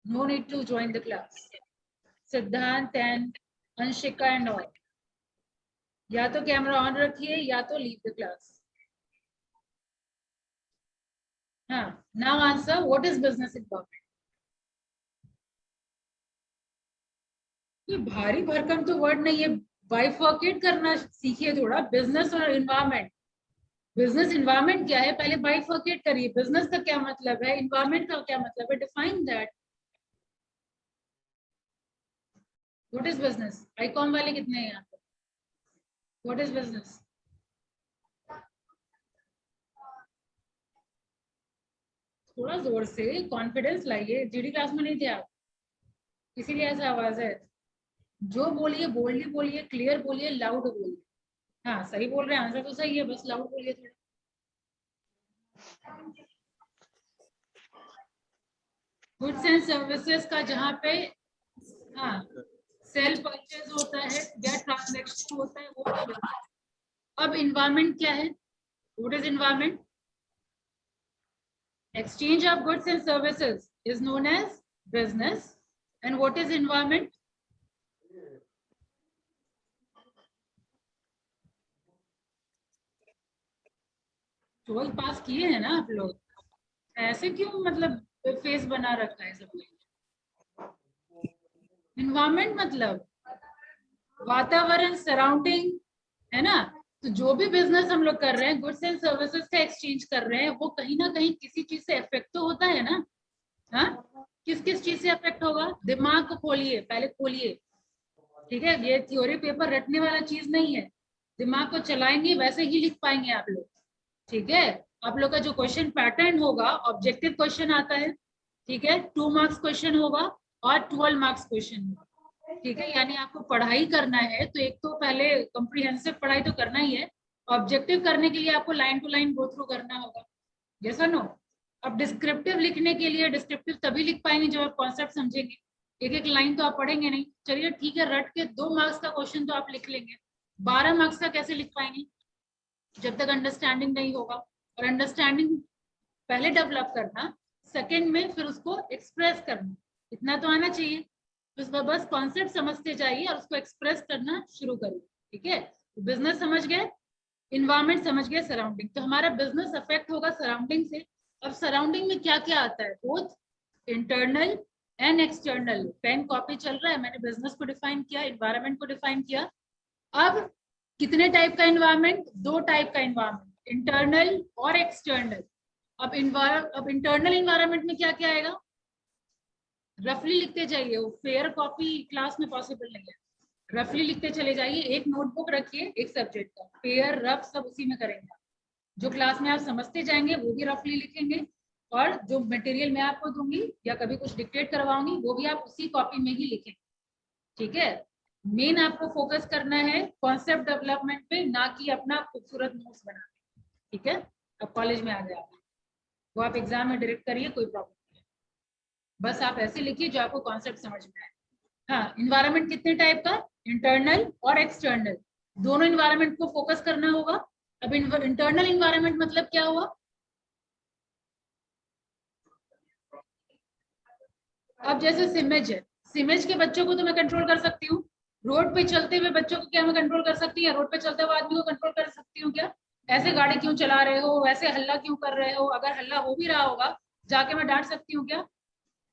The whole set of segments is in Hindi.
No need to join the class. Siddhant and Anshika and all. या तो कैमरा ऑन रखिए या तो लीव द क्लास. हाँ, now answer, what is business environment? ये भारी भरकम तो वर्ड नहीं है, बाइफर्केट करना सीखिए थोड़ा. बिजनेस और इन्वायरमेंट. बिजनेस इन्वायरमेंट क्या है, पहले बाइफर्केट करिए. बिजनेस का क्या मतलब है, इन्वायरमेंट का क्या मतलब है, define that. What is business? Icon वाले कितने हैं यहाँ पे? What is business? थोड़ा जोर से कॉन्फिडेंस लाइए. जीडी क्लास में नहीं थे आप, इसीलिए ऐसा आवाज है. जो बोलिए बोल्डली बोलिए, क्लियर बोलिए, लाउड बोलिए. हाँ सही बोल रहे हैं, आंसर तो सही है, बस लाउड बोलिए थोड़ा. गुड्स एंड सर्विसेज का जहाँ पे हाँ सेल परचेज होता है या ट्रांजैक्शन होता है वो तो. अब इन्वायरमेंट क्या है? What is environment? Exchange of goods and services is known as business. And what is environment? Twelfth pass किए हैं ना आप लोग, ऐसे क्यों मतलब फेस बना रखा है सब लोग? इन्वायरमेंट मतलब वातावरण, सराउंडिंग, है ना. तो जो भी बिजनेस हम लोग कर रहे हैं, गुड्स एंड सर्विसेज का एक्सचेंज कर रहे हैं, वो कहीं ना कहीं किसी चीज से इफेक्ट तो होता है ना. हाँ, किस किस चीज से इफेक्ट होगा? दिमाग को खोलिए, पहले खोलिए. ठीक है, ये थ्योरी पेपर रटने वाला चीज नहीं है. दिमाग को चलाएंगे वैसे ही लिख पाएंगे आप लोग. ठीक है, आप लोग का जो क्वेश्चन पैटर्न होगा, ऑब्जेक्टिव क्वेश्चन आता है. ठीक है, 2 मार्क्स क्वेश्चन होगा और 12 मार्क्स क्वेश्चन होगा. ठीक है, यानी आपको पढ़ाई करना है तो एक तो पहले कॉम्प्रिहेंसिव पढ़ाई तो करना ही है. ऑब्जेक्टिव करने के लिए आपको line to line go through करना होगा. यस और नो? अब डिस्क्रिप्टिव लिखने के लिए डिस्क्रिप्टिव तभी लिख पाएंगे जब आप कॉन्सेप्ट समझेंगे. एक एक लाइन तो आप पढ़ेंगे नहीं. चलिए ठीक है, रट के 2 मार्क्स का क्वेश्चन तो आप लिख लेंगे, 12 मार्क्स का कैसे लिख पाएंगे जब तक अंडरस्टैंडिंग नहीं होगा. और अंडरस्टैंडिंग पहले डेवलप करना, सेकंड में फिर उसको एक्सप्रेस करना, इतना तो आना चाहिए. तो बस कॉन्सेप्ट समझते जाइए और उसको एक्सप्रेस करना शुरू करिए. ठीक है, बिजनेस समझ गए, इन्वायरमेंट समझ गए, सराउंडिंग. तो हमारा बिजनेस अफेक्ट होगा सराउंडिंग से. अब सराउंडिंग में क्या क्या आता है? Both internal and external. Pen copy चल रहा है, मैंने बिजनेस को डिफाइन किया, इन्वायरमेंट को डिफाइन किया. अब कितने टाइप का इन्वायरमेंट? 2 टाइप का इन्वायरमेंट, इंटरनल और एक्सटर्नल. अब इंटरनल इन्वायरमेंट में क्या क्या आएगा? रफली लिखते जाइए, वो फेयर कॉपी क्लास में पॉसिबल नहीं है. रफली लिखते चले जाइए, एक नोटबुक रखिए एक सब्जेक्ट का, फेयर रफ सब उसी में करेंगे. जो क्लास में आप समझते जाएंगे वो भी रफली लिखेंगे, और जो मटेरियल मैं आपको दूंगी या कभी कुछ डिक्टेट करवाऊंगी वो भी आप उसी कॉपी में ही लिखेंगे. ठीक है, मेन आपको फोकस करना है कॉन्सेप्ट डेवलपमेंट पे, ना कि अपना खूबसूरत नोट्स बनाने. ठीक है, अब कॉलेज में आ गया वो आप एग्जाम में डायरेक्ट करिए, कोई प्रॉब्लम नहीं है. बस आप ऐसे लिखिए जो आपको कॉन्सेप्ट समझ में आए. हाँ, इन्वायरमेंट कितने टाइप का? इंटरनल और एक्सटर्नल, दोनों इन्वायरमेंट को फोकस करना होगा. अब इंटरनल इन्वायरमेंट मतलब क्या हुआ? अब जैसे सिमेज है, सिमेज के बच्चों को तो मैं कंट्रोल कर सकती हूँ. रोड पे चलते हुए बच्चों को क्या मैं कंट्रोल कर सकती हूँ? रोड पे चलते हुए आदमी को कंट्रोल कर सकती हूँ क्या? ऐसे गाड़ी क्यों चला रहे हो, वैसे हल्ला क्यों कर रहे हो? अगर हल्ला हो भी रहा होगा जाके मैं डांट सकती हूँ क्या?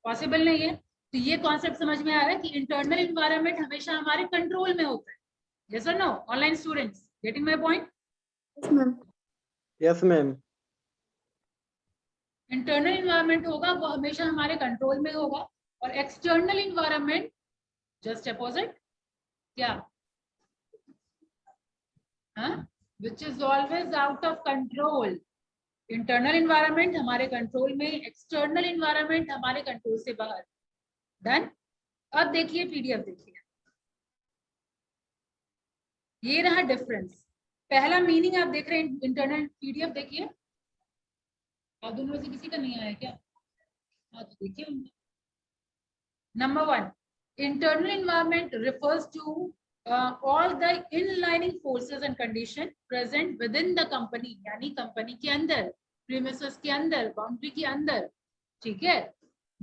पॉसिबल नहीं है. तो ये कॉन्सेप्ट समझ में आ रहा है कि इंटरनल इन्वायरमेंट हमेशा हमारे कंट्रोल में होता है. यस और no online students, getting my point? Yes ma'am. Internal environment होगा वो हमेशा हमारे कंट्रोल में होगा, और एक्सटर्नल इन्वायरमेंट जस्ट अपोजिट. क्या? Which is always out of control. Internal environment हमारे कंट्रोल में, एक्सटर्नल इन्वायरमेंट हमारे कंट्रोल से बाहर. डन. अब देखिए पीडीएफ देखिए, ये रहा डिफरेंस. पहला मीनिंग आप देख रहे हैं इंटरनल. पीडीएफ देखिए, आप दोनों में से किसी का नहीं आया क्या? हाँ तो देखिए उनका. Number 1, internal environment refers to all the inlining forces and condition present within the company, यानी कंपनी के अंदर, प्रीमिसेस के अंदर, बाउंड्री के अंदर. ठीक है,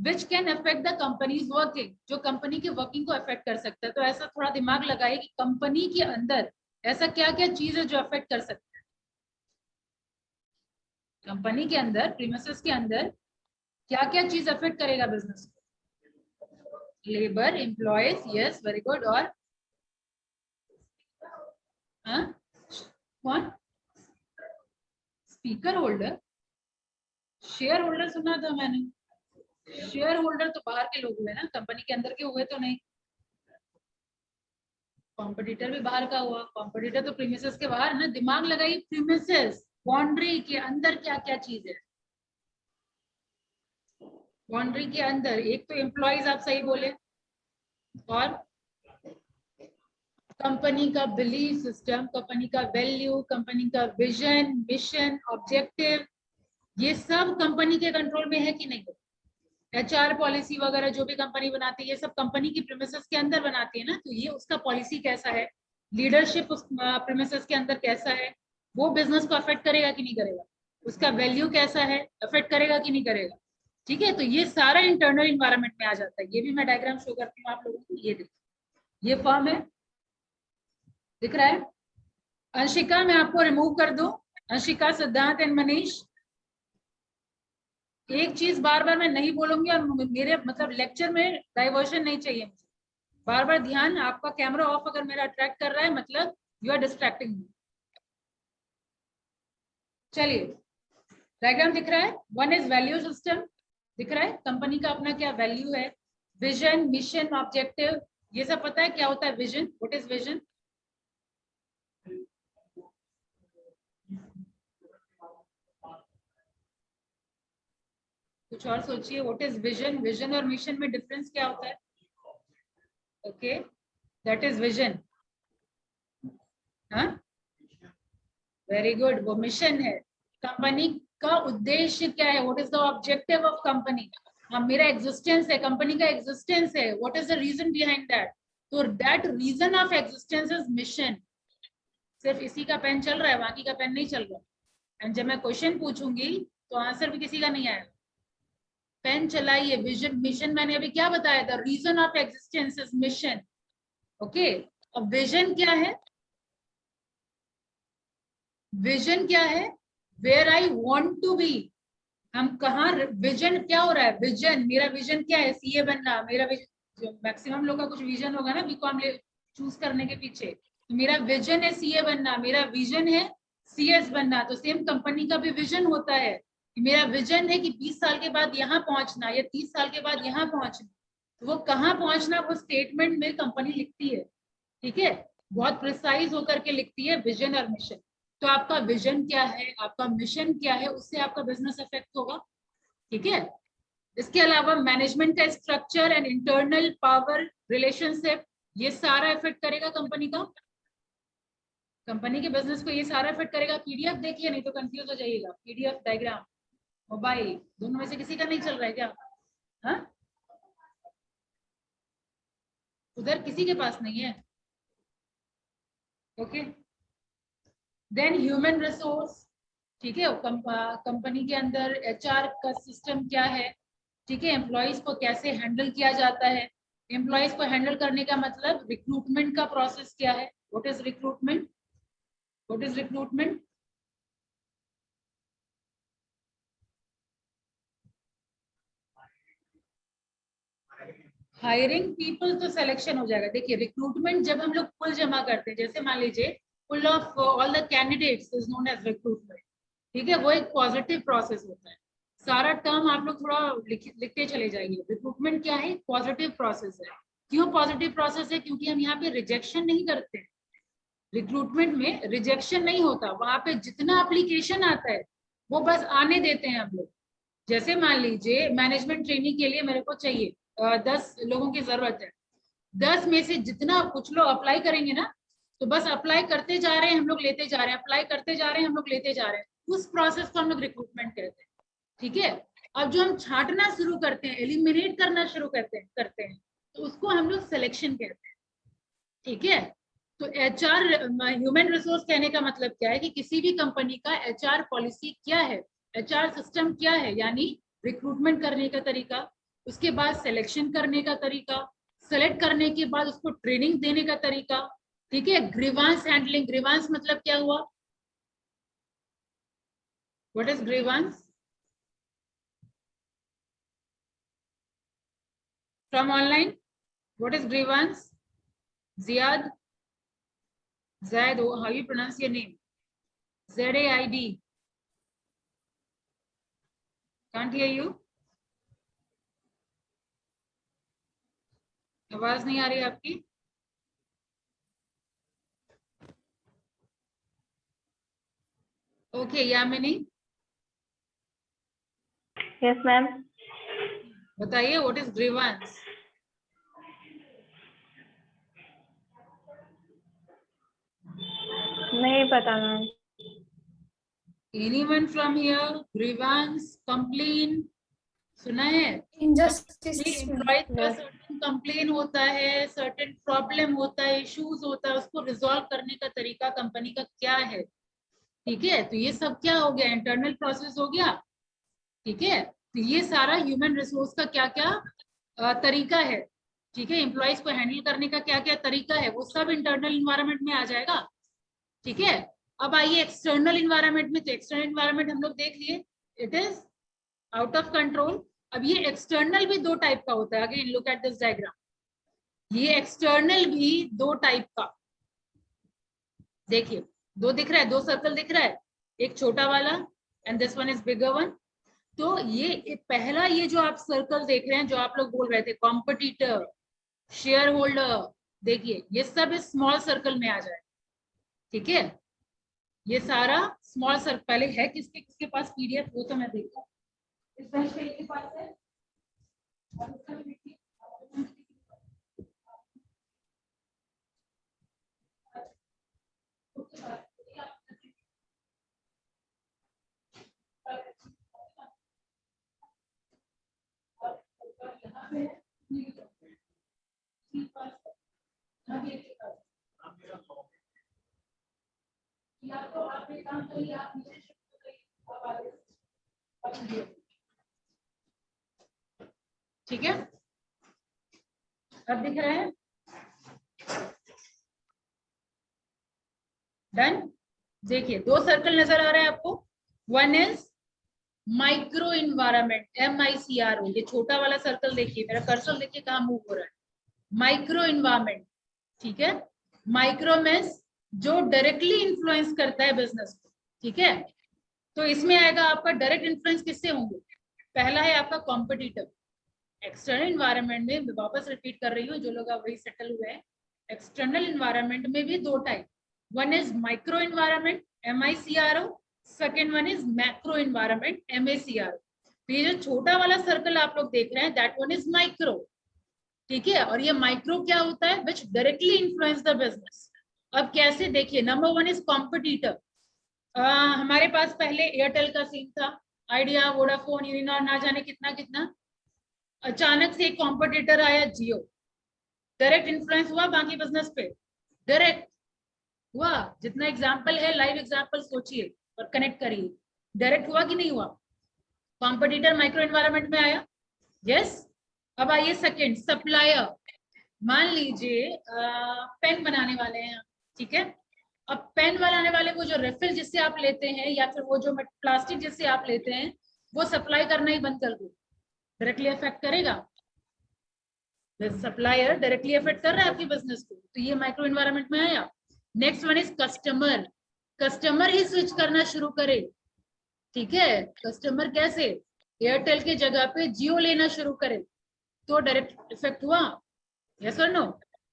which can affect the companies working, जो कंपनी के वर्किंग को अफेक्ट कर सकता है। तो ऐसा थोड़ा दिमाग लगाइए कि कंपनी के अंदर ऐसा क्या क्या चीज है जो अफेक्ट कर सकता है। कंपनी के अंदर, प्रीमिसेस के अंदर क्या क्या चीज अफेक्ट करेगा बिजनेस को? Labour, employees, yes very good. और कौन? स्पीकर होल्डर, शेयर होल्डर सुना था मैंने। शेयर होल्डर तो बाहर के लोग हुए ना, कंपनी के अंदर के हुए तो नहीं। कॉम्पिटिटर भी बाहर का हुआ, कॉम्पिटिटर तो प्रीमिसेस के बाहर ना। दिमाग लगाइए, प्रीमिसेस बाउंड्री के अंदर क्या क्या चीज है। बाउंड्री के अंदर एक तो एम्प्लॉयज, आप सही बोले, और कंपनी का बिलीफ सिस्टम, कंपनी का वैल्यू, कंपनी का विजन, मिशन, ऑब्जेक्टिव, ये सब कंपनी के कंट्रोल में है कि नहीं? एचआर पॉलिसी वगैरह जो भी कंपनी बनाती है, ये सब कंपनी की प्रीमिसेस के अंदर बनाती है ना। तो ये उसका पॉलिसी कैसा है, लीडरशिप उस प्रीमिसेस के अंदर कैसा है, वो बिजनेस को अफेक्ट करेगा कि नहीं करेगा? उसका वैल्यू कैसा है, अफेक्ट करेगा कि नहीं करेगा? ठीक है, तो ये सारा इंटरनल इन्वायरमेंट में आ जाता है। ये भी मैं डायग्राम शो करती हूँ आप लोगों को। ये देखिए, ये फर्म है, दिख रहा है? अंशिका, मैं आपको रिमूव कर दूं? अंशिका, सिद्धांत एंड मनीष, एक चीज बार बार मैं नहीं बोलूंगी, और मेरे मतलब लेक्चर में डाइवर्शन नहीं चाहिए मुझे। बार बार ध्यान, आपका कैमरा ऑफ अगर मेरा अट्रैक्ट कर रहा है मतलब यू आर डिस्ट्रैक्टिंग मी। चलिए, डायग्राम दिख रहा है। वन इज वैल्यू सिस्टम, दिख रहा है कंपनी का अपना क्या वैल्यू है, विजन, मिशन, ऑब्जेक्टिव, ये सब पता है क्या होता है विजन? What is vision? कुछ और सोचिए, व्हाट इज विजन? विजन और मिशन में डिफरेंस क्या होता है? Okay, that is vision. हाँ, वेरी गुड, वो मिशन है। कंपनी का उद्देश्य क्या है? What is the objective of company? हाँ, मेरा एग्जिस्टेंस है, कंपनी का एग्जिस्टेंस है, what is the reason behind that? तो that reason of existence is mission. सिर्फ इसी का पेन चल रहा है, बाकी का पेन नहीं चल रहा। एंड जब मैं क्वेश्चन पूछूंगी तो आंसर भी किसी का नहीं आएगा। पेन चलाइए। विजन, मिशन मैंने अभी क्या बताया था? Reason of existence is mission. Okay, अब विजन क्या है? विजन क्या है? Where I want to be. हम कहा, विजन क्या हो रहा है? विजन, मेरा विजन क्या है? सीए बनना। मेरा विजन, मैक्सिमम लोग का कुछ विजन होगा ना बीकॉम चूज करने के पीछे। तो मेरा विजन है सीए बनना, मेरा विजन है सीएस बनना। तो सेम कंपनी का भी विजन होता है कि मेरा विजन है कि 20 साल के बाद यहाँ पहुंचना, या 30 साल के बाद यहाँ पहुंचना। तो वो कहाँ पहुंचना, वो स्टेटमेंट में कंपनी लिखती है। ठीक है, बहुत प्रिसाइज होकर के लिखती है विजन और मिशन। तो आपका विजन क्या है, आपका मिशन क्या है, उससे आपका बिजनेस इफेक्ट होगा। ठीक है, इसके अलावा मैनेजमेंट का structure and internal power relationship, ये सारा इफेक्ट करेगा कंपनी का। कंपनी के बिजनेस को ये सारा इफेक्ट करेगा। पीडीएफ देखिए, नहीं तो कंफ्यूज हो जाइएगा। पीडीएफ, डायग्राम, मोबाइल, दोनों में से किसी का नहीं चल रहा है क्या? हाँ, उधर किसी के पास नहीं है? Okay, then human resource. ठीक है, कंपनी के अंदर एचआर का सिस्टम क्या है? ठीक है, एम्प्लॉयज को कैसे हैंडल किया जाता है? एम्प्लॉयज को हैंडल करने का मतलब रिक्रूटमेंट का प्रोसेस क्या है? What is recruitment? What is recruitment? Hiring people तो सिलेक्शन हो जाएगा। देखिए, रिक्रूटमेंट जब हम लोग पुल जमा करते हैं, जैसे मान लीजिए pool of all the candidates is known as recruitment. ठीक है, वो एक पॉजिटिव प्रोसेस होता है। सारा टर्म आप लोग थोड़ा लिखते चले जाइए। रिक्रूटमेंट क्या है? पॉजिटिव प्रोसेस है। क्यों पॉजिटिव प्रोसेस है? क्योंकि हम यहाँ पे रिजेक्शन नहीं करते। रिक्रूटमेंट में रिजेक्शन नहीं होता। वहां पे जितना एप्लीकेशन आता है वो बस आने देते हैं हम लोग। जैसे मान लीजिए मैनेजमेंट ट्रेनिंग के लिए मेरे को चाहिए 10 लोगों की जरूरत है। 10 में से जितना कुछ लोग अप्लाई करेंगे ना, तो बस अप्लाई करते जा रहे हैं हम लोग, लेते जा रहे हैं, अप्लाई करते जा रहे हैं हम लोग, लेते जा रहे हैं। उस प्रोसेस को हम लोग रिक्रूटमेंट कहते हैं। ठीक है, अब जो हम छांटना शुरू करते हैं, एलिमिनेट करना शुरू करते हैं, तो उसको हम लोग सिलेक्शन कहते हैं। ठीक है, तो एचआर, ह्यूमन रिसोर्स कहने का मतलब क्या है कि किसी भी कंपनी का एचआर पॉलिसी क्या है, एचआर सिस्टम क्या है, यानी रिक्रूटमेंट करने का तरीका, उसके बाद सिलेक्शन करने का तरीका, सेलेक्ट करने के बाद उसको ट्रेनिंग देने का तरीका, ठीक है। ग्रीवांस हैंडलिंग, ग्रीवांस मतलब क्या हुआ, what is grievance? From online, what is grievance? Ziyad, Zaid, how you pronounce your name? ZAID. Can't hear you. आवाज नहीं आ रही आपकी। ओके, यामिनी। Yes ma'am. बताइए व्हाट इज ग्रीवांस? नहीं पता ma'am. Anyone from here? Grievance, complaint सुना है? इनजस्टिस। एम्प्लॉय का सर्टेन कंप्लेन होता है, सर्टेन प्रॉब्लम होता है, इश्यूज होता है, उसको रिजॉल्व करने का तरीका कंपनी का क्या है, ठीक है। तो ये सब क्या हो गया, इंटरनल प्रोसेस हो गया, ठीक है। तो ये सारा ह्यूमन रिसोर्स का क्या क्या तरीका है, ठीक है। एम्प्लॉयज को हैंडल करने का क्या क्या तरीका है, वो सब इंटरनल इन्वायरमेंट में आ जाएगा, ठीक है। अब आइए एक्सटर्नल इन्वायरमेंट में। तो एक्सटर्नल इन्वायरमेंट हम लोग देख लिए, it is out of control. अब ये एक्सटर्नल भी दो टाइप का होता है, again look at this diagram. ये एक्सटर्नल भी दो टाइप का, देखिए दो दिख रहा है, दो सर्कल दिख रहा है, एक छोटा वाला and this one is bigger one. तो ये पहला, ये जो आप सर्कल देख रहे हैं, जो आप लोग बोल रहे थे कॉम्पिटिटर, शेयर होल्डर, देखिए ये सब इस स्मॉल सर्कल में आ जाए, ठीक है। ये सारा स्मॉल सर्कल। पहले है किसके किसके पास पीडीएफ, वो तो मैं देखूं। इस बेंच पे के पास है, और इसका भी देखिए। ठीक है, अब दिख रहा है, डन। देखिए दो सर्कल नजर आ रहा है आपको, one is micro environment, MICRO, ये छोटा वाला सर्कल देखिए, मेरा कर्सर देखिए कहाँ मूव हो रहा है, माइक्रो इन्वायरमेंट, ठीक है। माइक्रो मींस जो डायरेक्टली इन्फ्लुएंस करता है बिजनेस को, ठीक है। तो इसमें आएगा आपका डायरेक्ट इन्फ्लुएंस किससे होंगे, पहला है आपका कॉम्पिटिटर। एक्सटर्नल इन्वायरमेंट में, वापस रिपीट कर रही हूँ, जो लोग अभी सेटल हुए हैं, एक्सटर्नल इन्वायरमेंट में भी दो type, one is micro environment MICRO, second one is macro environment MACRO। तो ये जो छोटा वाला सर्कल आप लोग देख रहे हैं, दैट वन इज माइक्रो, ठीक है। और ये माइक्रो क्या होता है, विच डायरेक्टली इन्फ्लुएंस द बिजनेस। अब कैसे, देखिए नंबर वन इज कॉम्पिटिटर। हमारे पास पहले एयरटेल का सीन था, आइडिया, वोडाफोन, यूनिनॉर, ना जाने कितना कितना। अचानक से एक कॉम्पिटिटर आया, जियो, डायरेक्ट इन्फ्लुएंस हुआ बाकी बिजनेस पे, डायरेक्ट हुआ। जितना एग्जांपल है, लाइव एग्जांपल सोचिए और कनेक्ट करिए, डायरेक्ट हुआ कि नहीं हुआ, कॉम्पिटिटर माइक्रो एनवायरनमेंट में आया, यस। अब आइए सेकंड, सप्लायर। मान लीजिए पेन बनाने वाले हैं, ठीक है। अब पेन बनाने वाले को जो रेफिल जिससे आप लेते हैं, या फिर वो जो प्लास्टिक जिससे आप लेते हैं, वो सप्लाई करना ही बंद कर दो, डायरेक्टली अफेक्ट करेगा, सप्लायर डायरेक्टली अफेक्ट कर रहा है आपके बिजनेस को, तो ये माइक्रो एनवायरनमेंट में आया। Next one is customer, customer he switch करना शुरू करे, ठीक है। कस्टमर कैसे, एयरटेल के जगह पे जियो लेना शुरू करे, तो डायरेक्ट इफेक्ट हुआ, यस और नो।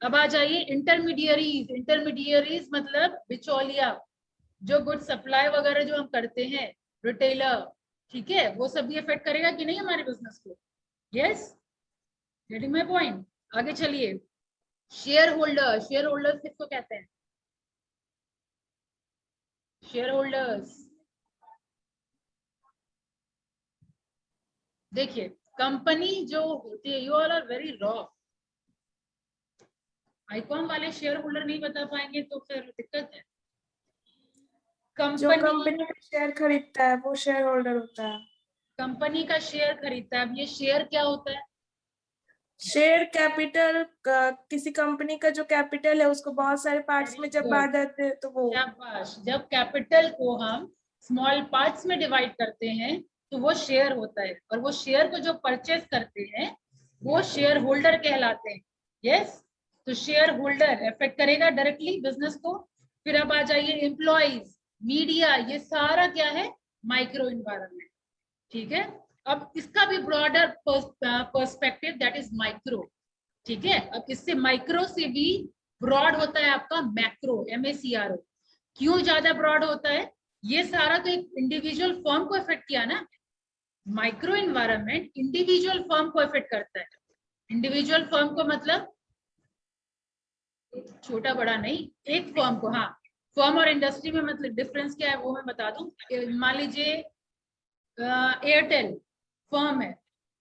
अब आ जाइए इंटरमीडियरीज, इंटरमीडियरीज मतलब बिचौलिया, जो गुड सप्लाई वगैरह जो हम करते हैं, रिटेलर, ठीक है, वो सब भी इफेक्ट करेगा कि नहीं हमारे बिजनेस को, यस। Getting my point. आगे चलिए, शेयर होल्डर, शेयर होल्डर्स किसको कहते हैं, शेयर होल्डर्स। देखिए कंपनी जो होती है, you all are very raw, icon वाले शेयर होल्डर नहीं बता पाएंगे तो फिर दिक्कत है। जो कंपनी का शेयर खरीदता है वो शेयर होल्डर होता है। कंपनी का शेयर खरीदता है। अब ये शेयर क्या होता है, शेयर कैपिटल किसी कंपनी का जो कैपिटल है उसको बहुत सारे पार्ट्स में जब बांट देते हैं तो वो शाबाश, जब कैपिटल को हम स्मॉल पार्ट्स में डिवाइड करते हैं तो वो शेयर होता है, और वो शेयर को जो परचेज करते हैं वो शेयर होल्डर कहलाते हैं। यस, तो शेयर होल्डर अफेक्ट करेगा डायरेक्टली बिजनेस को। फिर अब आ जाइए एम्प्लॉइज, मीडिया, ये सारा क्या है, माइक्रो इन्वायरमेंट। ठीक है, अब इसका भी broader perspective, that is micro. ठीक है, अब इससे माइक्रो से भी ब्रॉड होता है आपका मैक्रो, MACRO। क्यों ज्यादा ब्रॉड होता है? ये सारा तो एक इंडिविजुअल फर्म को इफेक्ट किया ना। माइक्रो इन्वायरमेंट इंडिविजुअल फर्म को इफेक्ट करता है। इंडिविजुअल फर्म को मतलब छोटा बड़ा नहीं, एक फर्म को। हाँ, फर्म और इंडस्ट्री में मतलब डिफरेंस क्या है वो मैं बता दूं। मान लीजिए एयरटेल फर्म है,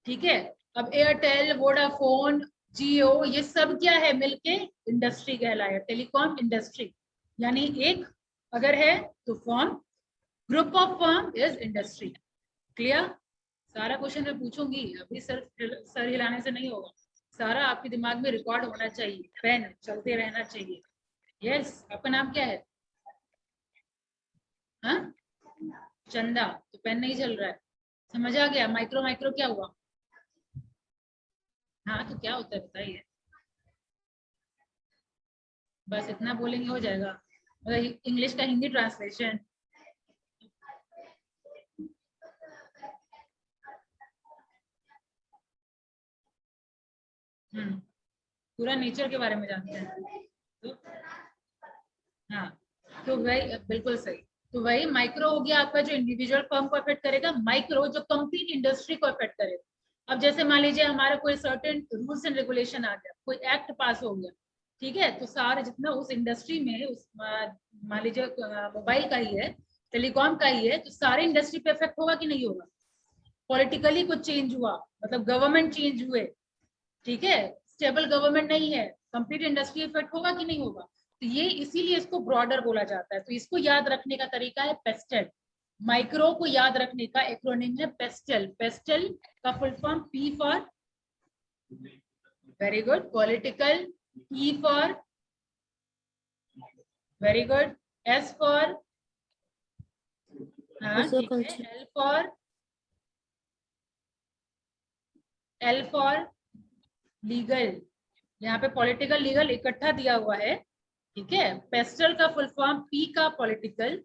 ठीक है। अब एयरटेल, वोडाफोन, जियो, ये सब क्या है मिलके इंडस्ट्री कहलाए, टेलीकॉम इंडस्ट्री। यानी एक अगर है तो firm, group of firm is industry. Clear? सारा क्वेश्चन मैं पूछूंगी, अभी सर हिलाने से नहीं होगा, सारा आपके दिमाग में रिकॉर्ड होना चाहिए, पेन चलते रहना चाहिए। यस, आपका नाम क्या है? हाँ, चंदा। तो पेन नहीं चल रहा है, समझ आ गया? माइक्रो माइक्रो क्या हुआ? हाँ, तो क्या होता है बताइए। बस इतना बोलेंगे हो जाएगा, मतलब इंग्लिश का हिंदी ट्रांसलेशन। पूरा नेचर के बारे में जानते हैं तो, हाँ, तो वही बिल्कुल सही। तो वही माइक्रो हो गया आपका जो इंडिविजुअल फर्म को अफेक्ट करेगा, माइक्रो जो कंप्लीट इंडस्ट्री को अफेक्ट करेगा। अब जैसे मान लीजिए हमारा कोई सर्टेन रूल्स एंड रेगुलेशन आ गया, कोई एक्ट पास हो गया, ठीक है, तो सारे जितना उस इंडस्ट्री में, उस मान लीजिए मोबाइल का ही है, टेलीकॉम का ही है, तो सारे इंडस्ट्री पे इफेक्ट होगा कि नहीं होगा? पॉलिटिकली कुछ चेंज हुआ, मतलब गवर्नमेंट चेंज हुए, ठीक है, स्टेबल गवर्नमेंट नहीं है, कंप्लीट इंडस्ट्री इफेक्ट होगा कि नहीं होगा? तो ये इसीलिए इसको ब्रॉडर बोला जाता है। तो इसको याद रखने का तरीका है पेस्टल। माइक्रो को याद रखने का एक्रोनिम है पेस्टल। पेस्टल का full form P for, very good, political, E for, very good, S for, हाँ ठीक है, L फॉर लीगल। यहाँ पे पॉलिटिकल लीगल इकट्ठा दिया हुआ है, ठीक है। पेस्टल का फुल फॉर्म P का पॉलिटिकल,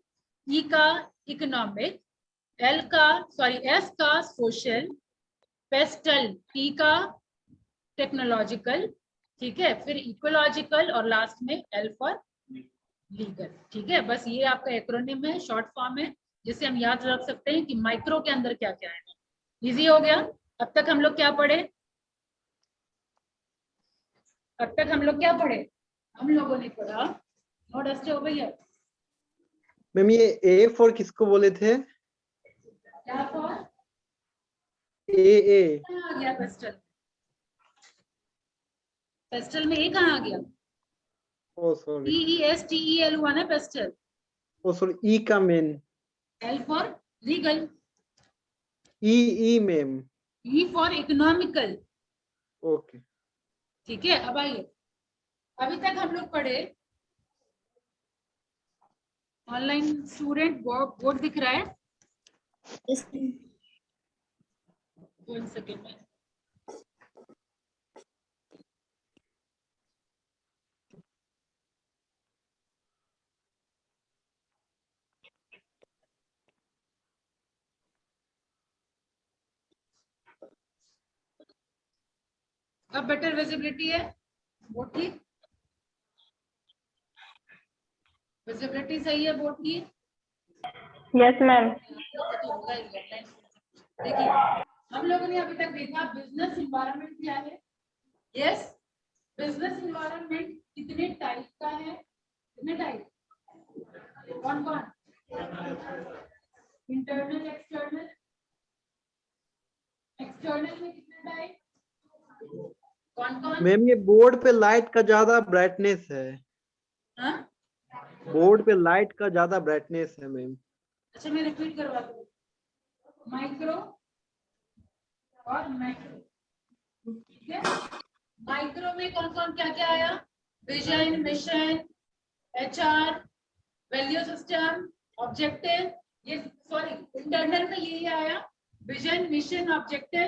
E का इकोनॉमिक, S का सोशल, पेस्टल T का टेक्नोलॉजिकल, ठीक है, फिर इकोलॉजिकल, और लास्ट में L फॉर लीगल। ठीक है, बस ये आपका एक्रोनिम है, शॉर्ट फॉर्म है, जिसे हम याद रख सकते हैं कि माइक्रो के अंदर क्या क्या है। इजी हो गया? अब तक हम लोग क्या पढ़े? अब तक हम लोग क्या पढ़े? हम लोगों ने पढ़ा, नोट डस्ट हो भैया। मैम ये ए फॉर किसको बोले थे? क्या फॉर? ए कहाँ आ गया पेस्टल? पेस्टल में ए कहाँ आ गया? ओ सॉरी, PESTEL हुआ ना पेस्टल। ओ सॉरी, ई का main, L for legal, E ma'am, E for economical. Okay. ठीक है, अब आइए, अभी तक हम लोग पढ़े, ऑनलाइन स्टूडेंट बोर्ड दिख रहा है? 1 सेकेंड में। अब बेटर विजिबिलिटी है, बोर्ड की विजिबिलिटी सही है बोर्ड की? Yes ma'am. देखिए, हम लोगों ने अभी तक देखा बिजनेस इन्वायरमेंट क्या है। यस, बिजनेस इन्वायरमेंट कितने टाइप का है? कितने टाइप? कौन कौन? Internal, external. एक्सटर्नल में कितने टाइप? कौन कौन? मैम ये बोर्ड पे लाइट का ज्यादा ब्राइटनेस है, हाँ? बोर्ड पे लाइट का ज्यादा ब्राइटनेस है मैम। अच्छा, मैं रिपीट करवा दूँ, माइक्रो और मैक्रो, ठीक है। माइक्रो में कौन कौन क्या क्या आया? Vision, mission, HR, value system, objective. ये सॉरी इंटरनल में यही आया, विजन, मिशन, ऑब्जेक्टिव,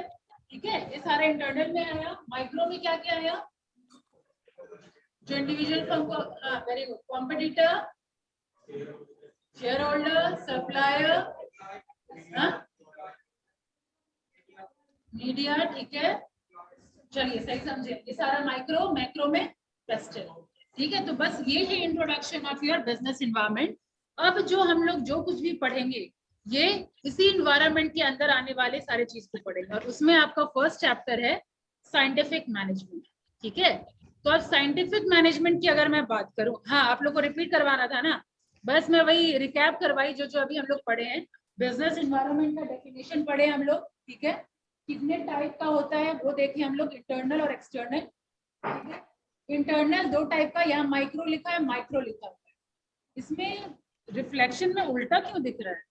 ठीक है, ये सारे इंटरनल में आया। माइक्रो में क्या क्या आया? जो individual from, very good, competitor, share holder, supplier, media, ठीक है। चलिए सही समझे, ये सारा माइक्रो, मैक्रो में क्लस्टर, ठीक है। तो बस ये है introduction of your business environment. अब जो हम लोग जो कुछ भी पढ़ेंगे ये इसी एनवायरनमेंट के अंदर आने वाले सारे चीज को पढ़ेंगे, और उसमें आपका फर्स्ट चैप्टर है साइंटिफिक मैनेजमेंट, ठीक है। तो अब साइंटिफिक मैनेजमेंट की अगर मैं बात करूं, हाँ आप लोग को रिपीट करवाना था ना, बस मैं वही रिकैप करवाई जो जो अभी हम लोग पढ़े हैं। बिजनेस एनवायरनमेंट का डेफिनेशन पढ़े हम लोग, ठीक है। कितने टाइप का होता है वो देखे हम लोग, इंटरनल और एक्सटर्नल, ठीक है। इंटरनल दो टाइप का, यहाँ माइक्रो लिखा है, माइक्रो लिखा हुआ है। इसमें रिफ्लेक्शन में उल्टा क्यों दिख रहा है?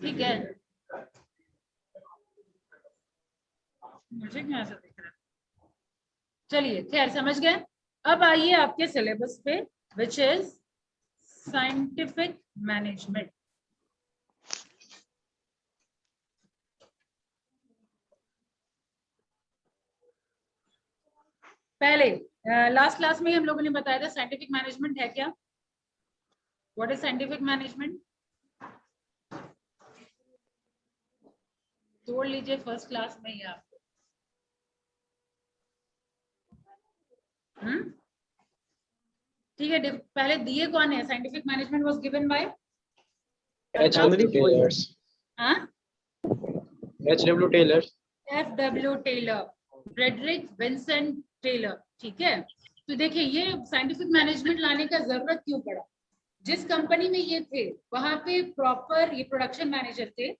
ठीक है, मुझे क्या ऐसा दिख रहा है? चलिए खैर समझ गए। अब आइए आपके सिलेबस पे, विच इज साइंटिफिक मैनेजमेंट। पहले लास्ट क्लास में हम लोगों ने बताया था साइंटिफिक मैनेजमेंट है क्या, व्हाट इज साइंटिफिक मैनेजमेंट? तोड़ लीजिए फर्स्ट क्लास में ही आप। ठीक है, पहले दिए कौन है? Scientific management was given by H.W. Taylor. हाँ, H.W. Taylor. F.W. Taylor, Frederick Vincent Taylor, ठीक है। तो देखिए ये साइंटिफिक मैनेजमेंट लाने का जरूरत क्यों पड़ा? जिस कंपनी में ये थे वहां पे प्रॉपर ये प्रोडक्शन मैनेजर थे,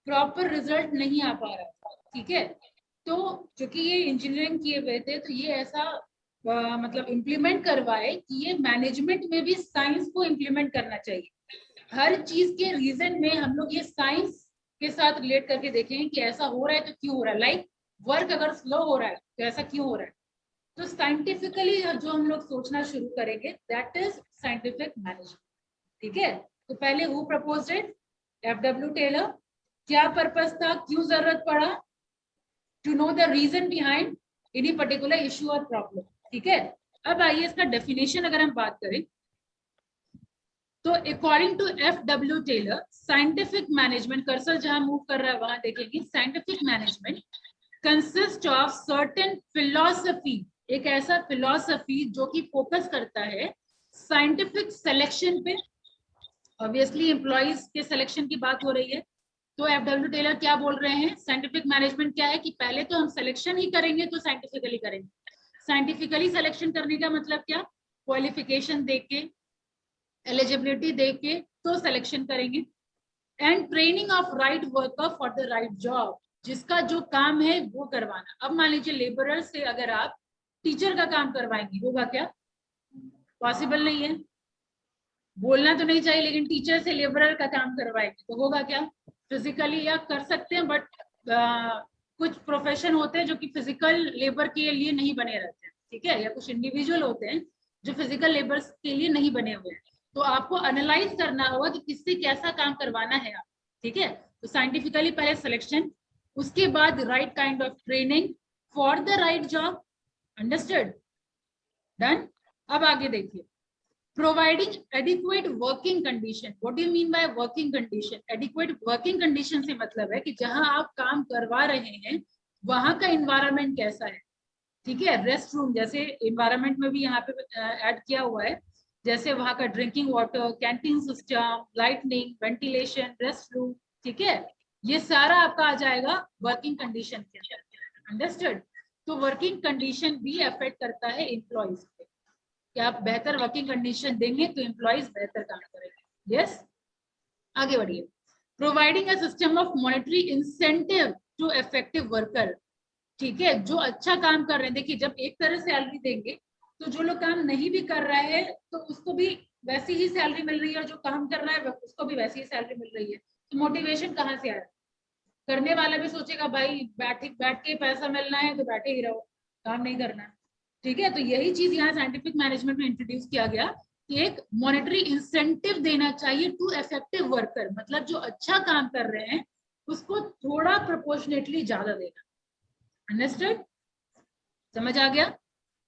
प्रॉपर रिजल्ट नहीं आ पा रहा था, ठीक है। तो चूंकि ये इंजीनियरिंग किए हुए थे तो ये ऐसा मतलब इम्प्लीमेंट करवाए कि ये मैनेजमेंट में भी साइंस को इम्प्लीमेंट करना चाहिए। हर चीज के रीजन में हम लोग ये साइंस के साथ रिलेट करके देखें कि ऐसा हो रहा है तो क्यों हो रहा है। लाइक वर्क अगर स्लो हो रहा है तो ऐसा क्यों हो रहा है, तो साइंटिफिकली जो हम लोग सोचना शुरू करेंगे, दैट इज साइंटिफिक मैनेजमेंट, ठीक है। तो पहले who proposed it? F.W. Taylor. क्या पर्पस था, क्यों जरूरत पड़ा? To know the reason behind any particular issue और प्रॉब्लम, ठीक है। अब आइए इसका डेफिनेशन अगर हम बात करें तो according to F.W. Taylor, scientific management, cursor जहां मूव कर रहा है वहां देखेंगे, scientific management consist of certain philosophy, एक ऐसा फिलॉसफी जो कि फोकस करता है साइंटिफिक सिलेक्शन पे। ऑब्वियसली एम्प्लॉइज के सिलेक्शन की बात हो रही है, तो F.W. टेलर क्या बोल रहे हैं? साइंटिफिक मैनेजमेंट क्या है कि पहले तो हम सिलेक्शन ही करेंगे तो साइंटिफिकली करेंगे। साइंटिफिकली सिलेक्शन करने का मतलब क्या? क्वालिफिकेशन देख के, एलिजिबिलिटी देख के तो सिलेक्शन करेंगे। And training of right worker for the right job, जिसका जो काम है वो करवाना। अब मान लीजिए लेबरर से अगर आप टीचर का काम करवाएंगे, होगा क्या? पॉसिबल नहीं है, बोलना तो नहीं चाहिए, लेकिन टीचर से लेबरर का काम करवाएंगे तो होगा क्या? फिजिकली या कर सकते हैं, बट कुछ प्रोफेशन होते हैं जो कि फिजिकल लेबर के लिए नहीं बने रहते हैं, ठीक है, या कुछ इंडिविजुअल होते हैं जो फिजिकल लेबर के लिए नहीं बने हुए हैं। तो आपको एनालाइज करना होगा कि किससे कैसा काम करवाना है आप, ठीक है। तो साइंटिफिकली पहले सिलेक्शन, उसके बाद right kind of training for the right job. Understood? Done. अब आगे देखिए, providing adequate working condition. What do you mean by working condition? Adequate working condition से मतलब है कि जहां आप काम करवा रहे हैं वहां का एनवायरनमेंट कैसा है, ठीक है। रेस्ट रूम जैसे एनवायरनमेंट में भी यहाँ पे ऐड किया हुआ है, जैसे वहां का drinking water, canteen system, lightning, ventilation, rest room, ठीक है। ये सारा आपका आ जाएगा वर्किंग कंडीशन के अंदर। अंडरस्टूड? तो वर्किंग कंडीशन भी अफेक्ट करता है एम्प्लॉइज पे, कि आप बेहतर वर्किंग कंडीशन देंगे तो एम्प्लॉइज बेहतर काम करेंगे। यस, आगे बढ़िए। Providing a system of monetary incentive to effective worker, ठीक है। जो अच्छा काम कर रहे हैं, देखिए जब एक तरह सैलरी देंगे तो जो लोग काम नहीं भी कर रहा है तो उसको भी वैसी ही सैलरी मिल रही है, और जो काम कर रहा है उसको भी वैसी ही सैलरी मिल रही है। तो मोटिवेशन कहाँ से आया? करने वाला भी सोचेगा भाई बैठ के पैसा मिलना है तो बैठे ही रहो, काम नहीं करना। ठीक है, तो यही चीज यहाँ साइंटिफिक मैनेजमेंट में इंट्रोड्यूस किया गया कि एक मॉनेटरी इंसेंटिव देना चाहिए टू इफेक्टिव वर्कर, मतलब जो अच्छा काम कर रहे हैं उसको थोड़ा प्रोपोर्शनेटली ज्यादा देना। अंडरस्टूड? समझ आ गया?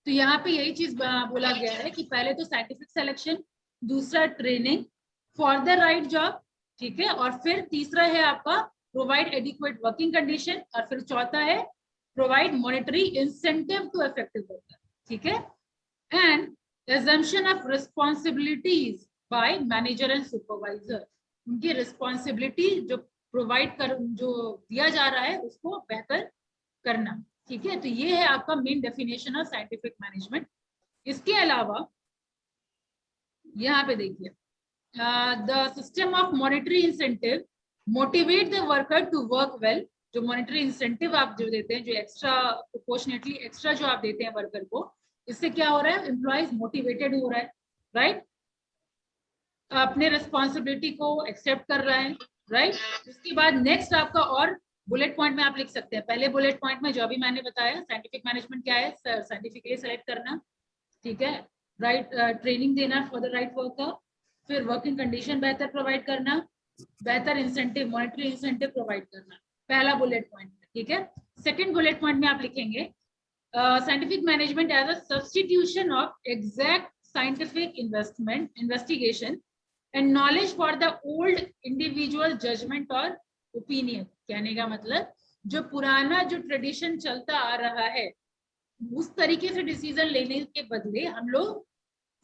तो यहाँ पे यही चीज बोला गया है कि पहले तो साइंटिफिक सिलेक्शन, दूसरा training for the right job, ठीक है, और फिर तीसरा है आपका प्रोवाइड एडिक्वेट वर्किंग कंडीशन, और फिर चौथा है provide monetary incentive to effective worker, ठीक है, and assumption of responsibilities by manager and supervisor, उनकी रिस्पॉन्सिबिलिटी जो प्रोवाइड कर जो दिया जा रहा है उसको बेहतर करना। ठीक है, तो ये है आपका main definition of scientific management. इसके अलावा यहाँ पे देखिए, the system of monetary incentive motivate the worker to work well. जो मॉनेटरी इंसेंटिव आप जो देते हैं, जो एक्स्ट्रा प्रोपोर्शनेटली एक्स्ट्रा जो आप देते हैं वर्कर को, इससे क्या हो रहा है, एम्प्लॉइज मोटिवेटेड हो रहा है, राइट, अपने रिस्पॉन्सिबिलिटी को एक्सेप्ट कर रहा है, राइट। उसके बाद नेक्स्ट आपका और बुलेट पॉइंट में आप लिख सकते हैं, पहले बुलेट पॉइंट में जो अभी मैंने बताया साइंटिफिक मैनेजमेंट क्या है, साइंटिफिकली सेलेक्ट करना, ठीक है, राइट, ट्रेनिंग देना फॉर द राइट वर्कर, फिर वर्किंग कंडीशन बेहतर प्रोवाइड करना, बेहतर इंसेंटिव मॉनेटरी इंसेंटिव प्रोवाइड करना, पहला बुलेट पॉइंट, ठीक है। सेकंड बुलेट पॉइंट में आप लिखेंगे scientific management as a substitution of exact scientific investigation and knowledge for the old individual judgment or opinion। कहने का मतलब जो पुराना जो ट्रेडिशन चलता आ रहा है उस तरीके से डिसीजन लेने के बदले हम लोग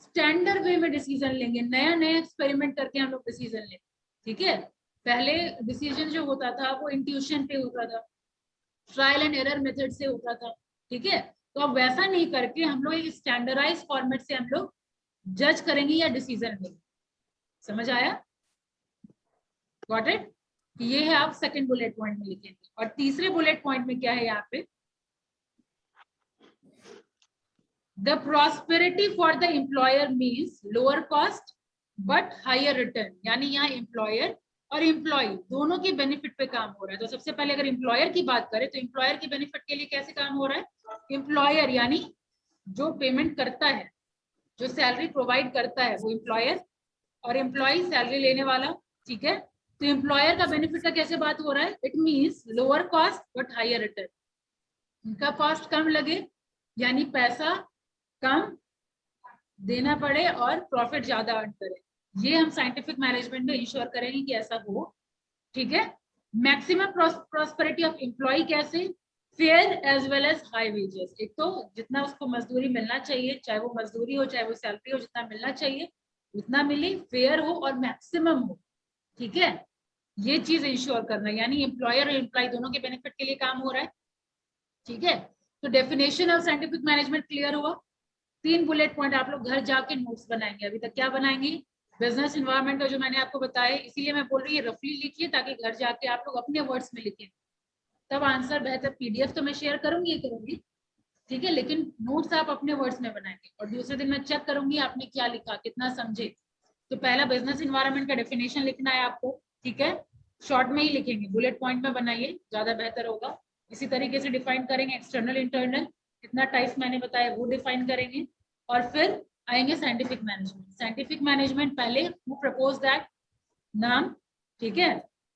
स्टैंडर्ड वे में डिसीजन लेंगे, नया नया एक्सपेरिमेंट करके हम लोग डिसीजन लेंगे, ठीक है। पहले डिसीजन जो होता था वो इंट्यूशन पे होता था, ट्रायल एंड एरर मेथड से होता था, ठीक है। तो अब वैसा नहीं करके हम लोग एक स्टैंडर्डाइज फॉर्मेट से हम लोग जज करेंगे या डिसीजन लेंगे। समझ आया? Got it? ये है आप सेकंड बुलेट पॉइंट में लिखेंगे। और तीसरे बुलेट पॉइंट में क्या है यहाँ पे, the prosperity for the employer means lower cost but higher return. यानी यहाँ एम्प्लॉयर और एम्प्लॉय दोनों के बेनिफिट पे काम हो रहा है। तो सबसे पहले अगर एम्प्लॉयर की बात करें तो एम्प्लॉयर के बेनिफिट के लिए कैसे काम हो रहा है, एम्प्लॉयर यानी जो पेमेंट करता है, जो सैलरी प्रोवाइड करता है वो एम्प्लॉयर, और एम्प्लॉय सैलरी लेने वाला, ठीक है। तो एम्प्लॉयर का बेनिफिट का कैसे बात हो रहा है, it means lower cost but higher return. उनका कॉस्ट कम लगे यानी पैसा कम देना पड़े और प्रॉफिट ज्यादा अर्न करे। ये हम साइंटिफिक मैनेजमेंट में इंश्योर करेंगे कि ऐसा हो, ठीक है। मैक्सिमम प्रॉस्पेरिटी ऑफ एम्प्लॉय कैसे, fair as well as high wages. एक तो जितना उसको मजदूरी मिलना चाहिए, चाहे वो मजदूरी हो चाहे वो सैलरी हो, जितना मिलना चाहिए उतना मिले, फेयर हो और मैक्सिमम हो, ठीक है। ये चीज इंश्योर करना, यानी एम्प्लॉयर और एम्प्लॉय दोनों के बेनिफिट के लिए काम हो रहा है, ठीक है। तो definition of scientific management clear हुआ। 3 बुलेट पॉइंट आप लोग घर जाके नोट्स बनाएंगे। अभी तक क्या बनाएंगे, बिजनेस इन्वायरमेंट का जो मैंने आपको बताया, इसीलिए मैं बोल रही हूँ रफली लिखिए ताकि घर जाके आप लोग अपने वर्ड्स में लिखें, तब आंसर बेहतर। पीडीएफ तो मैं शेयर करूंगी, ठीक है, लेकिन नोट्स आप अपने वर्ड्स में बनाएंगे और दूसरे दिन मैं चेक करूंगी आपने क्या लिखा, कितना समझे। तो पहला बिजनेस इन्वायरमेंट का डेफिनेशन लिखना है आपको, ठीक है, शॉर्ट में ही लिखेंगे, बुलेट पॉइंट में बनाइए, ज्यादा बेहतर होगा। इसी तरीके से डिफाइन करेंगे एक्सटर्नल इंटरनल, कितना टाइप्स मैंने बताया वो डिफाइन करेंगे, और फिर आएंगे साइंटिफिक मैनेजमेंट। साइंटिफिक मैनेजमेंट पहले हु प्रपोज दैट, नाम, ठीक है,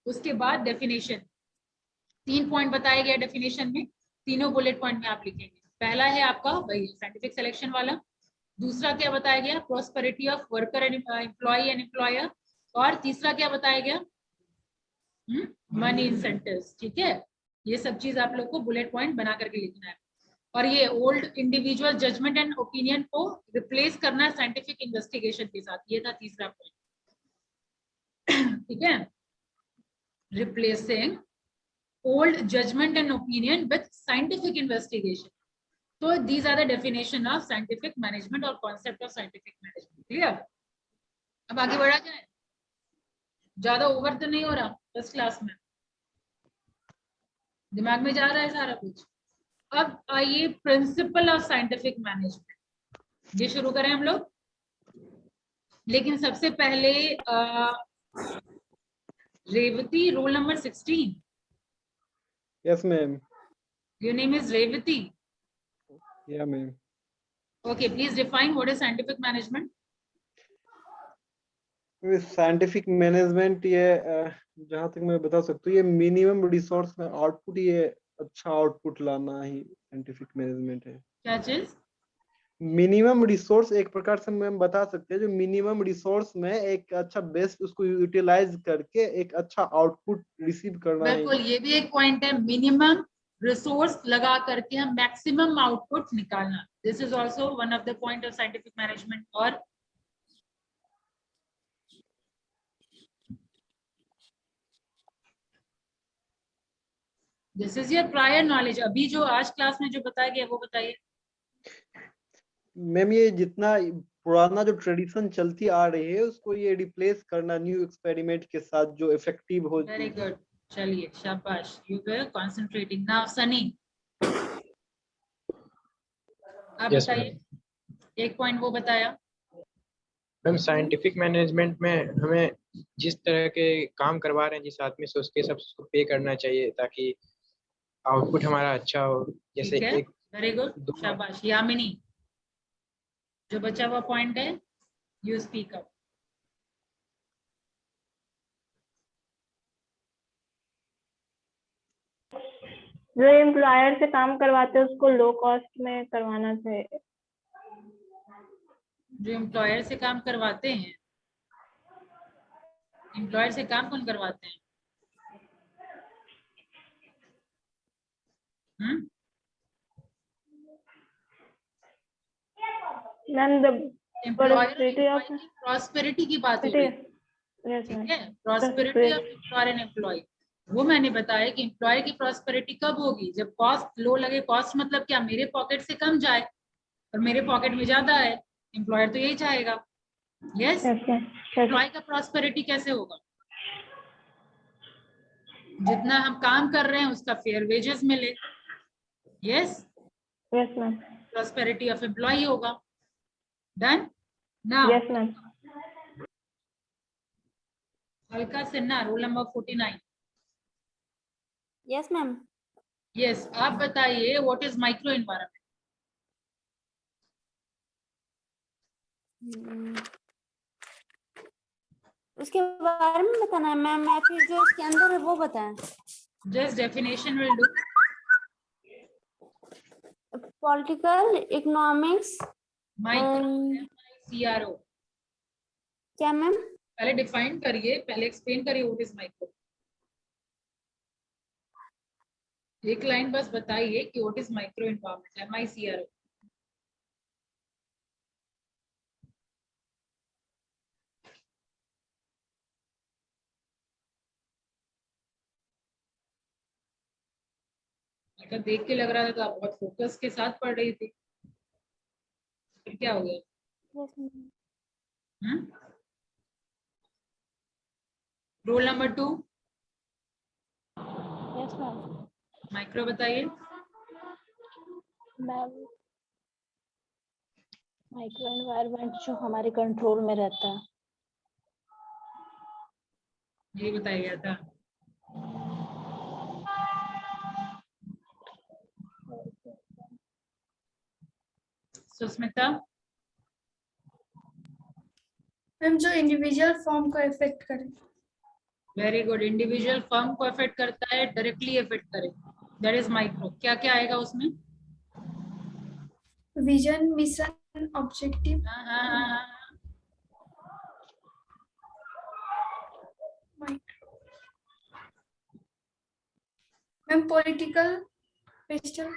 उसके बाद डेफिनेशन। 3 पॉइंट बताए गए डेफिनेशन में, तीनों बुलेट पॉइंट में आप लिखेंगे। पहला है आपका वही साइंटिफिक सिलेक्शन वाला, दूसरा क्या बताया गया, prosperity of worker and employ and employer, और तीसरा क्या बताया गया, मनी इंसेंटिव्स, ठीक है। ये सब चीज आप लोग को बुलेट पॉइंट बना करके लिखना है। और ये old individual judgment and opinion को रिप्लेस करना साइंटिफिक इन्वेस्टिगेशन के साथ, ये था तीसरा पॉइंट, ठीक है। Replacing old judgment and opinion with scientific investigation. So these are the definition of scientific management or concept of scientific management. Clear? अब आगे बढ़ा जाए, ज्यादा ओवर तो नहीं हो रहा फर्स्ट क्लास में, दिमाग में जा रहा है सारा कुछ। अब आइए प्रिंसिपल ऑफ साइंटिफिक मैनेजमेंट, ये शुरू करें हम लोग। लेकिन सबसे पहले Revathi roll number 16, Yes, ma'am. Your name is Revati. Yeah, ma'am. Okay, please define what is scientific management. Scientific management ये जहां तक मैं बता सकता हूँ, ये मिनिमम रिसोर्स में आउटपुट, ये अच्छा आउटपुट लाना ही साइंटिफिक मैनेजमेंट है। क्या चीज? मिनिमम रिसोर्स एक प्रकार से हम बता सकते हैं, जो मिनिमम रिसोर्स में एक अच्छा बेस्ट उसको यूटिलाइज करके एक अच्छा आउटपुट रिसीव करना है। बिल्कुल, ये भी एक पॉइंट है, मिनिमम रिसोर्स लगा करके हम मैक्सिमम आउटपुट निकालना। This is also one of the point of scientific management. और this is your prior knowledge. अभी जो आज क्लास में जो बताया गया वो बताइए। मैम, ये जितना पुराना जो ट्रेडिशन चलती आ रही है उसको ये रिप्लेस करना न्यू एक्सपेरिमेंट के साथ जो इफेक्टिव हो। वेरी गुड, चलिए शाबाश, you were concentrating. Now Sunny, आप Yes, बताइए, एक पॉइंट वो बताया। मैम साइंटिफिक मैनेजमेंट में हमें जिस तरह के काम करवा रहे हैं जिस आदमी से, उसके सब पे करना चाहिए ताकि आउटपुट हमारा अच्छा हो। जैसे ठीक है, एक वेरी गुड, दो शाबाश। यामिनी, जो बचा हुआ पॉइंट है, यू स्पीक अप। जो एम्प्लॉयर से काम करवाते हैं उसको लो कॉस्ट में करवाना चाहिए। जो एम्प्लॉयर से काम करवाते हैं, एम्प्लॉयर से काम कौन करवाते हैं? मैम द एम्प्लॉयर की प्रॉस्पेरिटी की बात हो रही है, यस ठीक मैम। है? Prosperity of employer and employ. वो मैंने बताया कि एम्प्लॉयर की प्रॉस्पेरिटी कब होगी? जब कॉस्ट लो लगे। कॉस्ट मतलब क्या? मेरे पॉकेट से कम जाए और मेरे पॉकेट में ज्यादा है। एम्प्लॉयर तो यही चाहेगा। यस। एम्प्लॉय का प्रॉस्पेरिटी कैसे होगा? जितना हम काम कर रहे हैं उसका फेयर वेजेस मिले। Yes, yes ma'am. Prosperity of employee होगा। Done now. Yes ma'am. Alka Sinha, roll number 49। Yes ma'am. Yes, आप बताइए व्हाट इज माइक्रो एनवायरनमेंट? उसके बारे में बताना है मैम, या फिर जो उसके अंदर है वो बताएं? Just definition will do. Political economics micro, CRO। क्या मैम? पहले डिफाइन करिए, पहले एक्सप्लेन करिए व्हाट इज माइक्रो। एक लाइन बस बताइए कि what is micro environment, MICRO। अगर देख के लग रहा था तो आप बहुत फोकस के साथ पढ़ रही थी, फिर क्या हो गया? Roll number 2। Yes ma'am. Micro बताइए। मैम माइक्रो एनवायरनमेंट जो हमारे कंट्रोल में रहता है। ये बताया गया था। सुस्मिता। मैम जो इंडिविजुअल फॉर्म को इफेक्ट करे। वेरी गुड, इंडिविजुअल फर्म को अफेक्ट करता है, डायरेक्टली अफेक्ट करे, दैट इज माइक्रो। क्या क्या आएगा उसमें? Vision, mission, objective. Ma'am political question.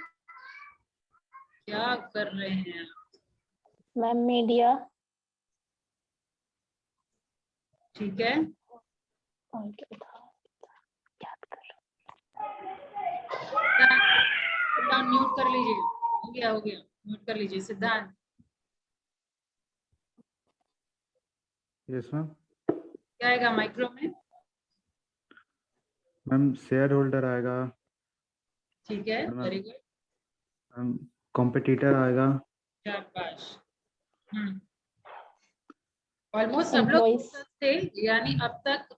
क्या कर रहे हैं? Ma'am media. ठीक है, म्यूट कर लीजिए। हो गया, हो गया, म्यूट कर लीजिए। सिद्धांत। Yes ma'am. क्या आएगा माइक्रो में? मैम शेयर होल्डर आएगा। ठीक है, वेरी गुड, मैम कॉम्पिटिटर आएगा। शाबाश। ऑलमोस्ट सब लोग फोकस थे, यानी अब तक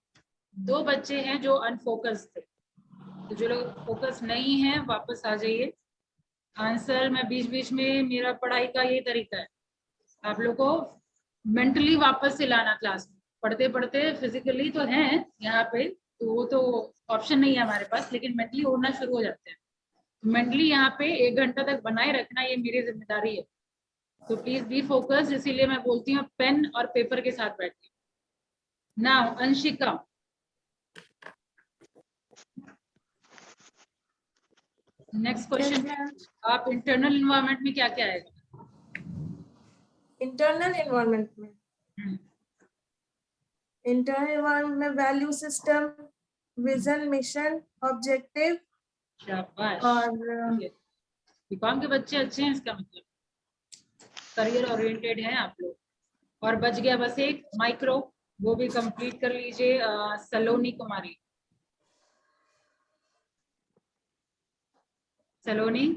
2 बच्चे हैं जो अनफोकस थे। तो जो लोग फोकस नहीं है वापस आ जाइए। आंसर मैं बीच बीच में, मेरा पढ़ाई का ये तरीका है, आप लोग को मेंटली वापस से लाना क्लास में। पढ़ते पढ़ते फिजिकली तो हैं यहाँ पे, तो वो तो ऑप्शन नहीं है हमारे पास, लेकिन मेंटली उड़ना शुरू हो जाते हैं। मेंटली यहाँ पे 1 घंटा तक बनाए रखना, ये मेरी जिम्मेदारी है। तो प्लीज बी फोकस, इसीलिए मैं बोलती हूँ पेन और पेपर के साथ बैठिए। Now Anshika, next question. आप इंटरनल इन्वायरमेंट में क्या क्या आएगा? इंटरनल एनवायरनमेंट में, इंटरनल एनवायरनमेंट में value system, vision, mission, objective शाबाश। और बीकॉम के बच्चे अच्छे हैं, इसका मतलब करियर ओरिएंटेड हैं आप लोग। और बच गया बस एक माइक्रो, वो भी कंप्लीट कर लीजिए। सलोनी कुमारी, सलोनी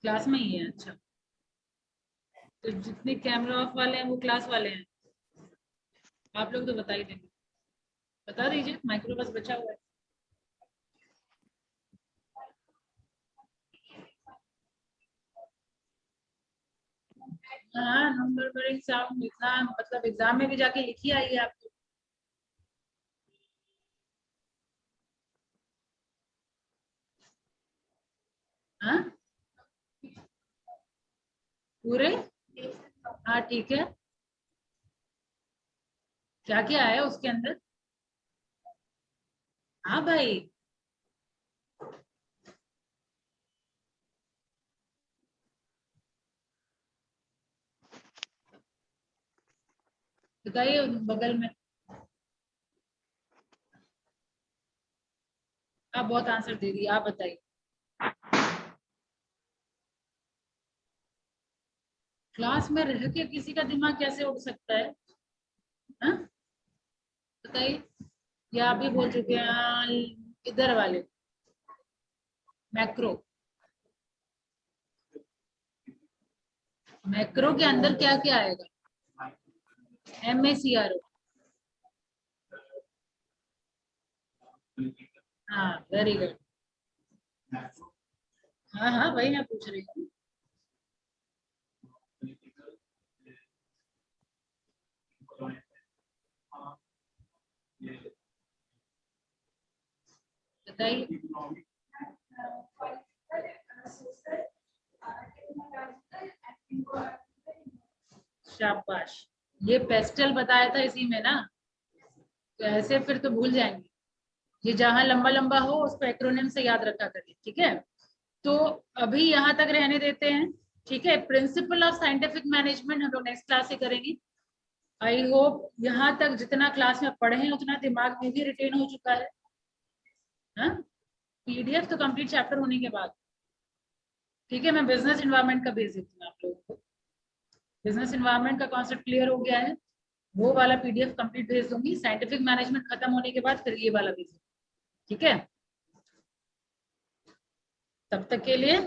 क्लास में ही है? अच्छा, तो जितने कैमरा ऑफ वाले हैं वो क्लास वाले हैं, आप लोग तो बता ही देंगे। बता दीजिए, माइक्रो बस बचा हुआ है। हाँ, नंबर पर एग्जाम, इतना मतलब एग्जाम में भी जाके लिखी आई है आपको। हाँ पूरे, हाँ ठीक है। क्या क्या है उसके अंदर? हाँ भाई, बताइए बगल में। आप बहुत आंसर दे दिए, आप बताइए। क्लास में रह के किसी का दिमाग कैसे उठ सकता है? हाँ बताइए। या आप भी बोल चुके हैं? इधर वाले मैक्रो, मैक्रो के अंदर क्या क्या आएगा? MACRO, हाँ वेरी गुड। हाँ हाँ वही मैं पूछ रही हूँ। बताइए। शाबाश, ये पेस्टल बताया था इसी में ना, तो ऐसे फिर तो भूल जाएंगे। ये जहां लंबा लंबा हो उसको एक्रोनिम से याद रखा करिए, ठीक है? तो अभी यहाँ तक रहने देते हैं, ठीक है? प्रिंसिपल ऑफ साइंटिफिक मैनेजमेंट हम लोग नेक्स्ट क्लास से करेंगे। आई होप यहाँ तक जितना क्लास में पढ़े हैं उतना दिमाग में भी रिटेन हो चुका है। हाँ, PDF तो कंप्लीट चैप्टर होने के बाद, ठीक है? मैं बिजनेस एनवायरनमेंट का भेज देती हूँ आप लोगों को। बिजनेस एनवायरनमेंट का कॉन्सेप्ट क्लियर हो गया है, वो वाला PDF कंप्लीट भेज दूंगी। साइंटिफिक मैनेजमेंट खत्म होने के बाद फिर ये वाला भेज दूंगी, ठीक है? तब तक के लिए